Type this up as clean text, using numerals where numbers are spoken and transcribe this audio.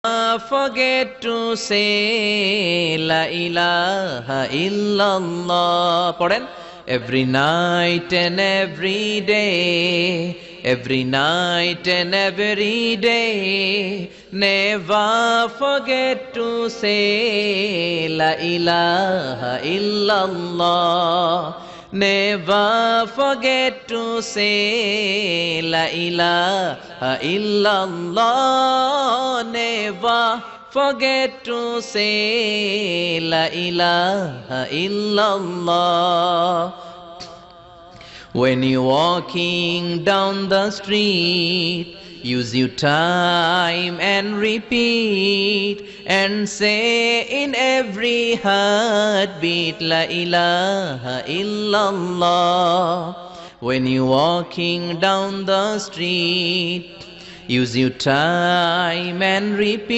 Forget to say La ilaha illallah. পড়েন every night and every day, every night and every day. Never forget to say La ilaha illallah. Never forget to say La ilaha illallah. Never forget to say La ilaha illallah. When you're walking down the street, use your time and repeat and say in every heartbeat La ilaha illallah. When you're walking down the street, use your time and repeat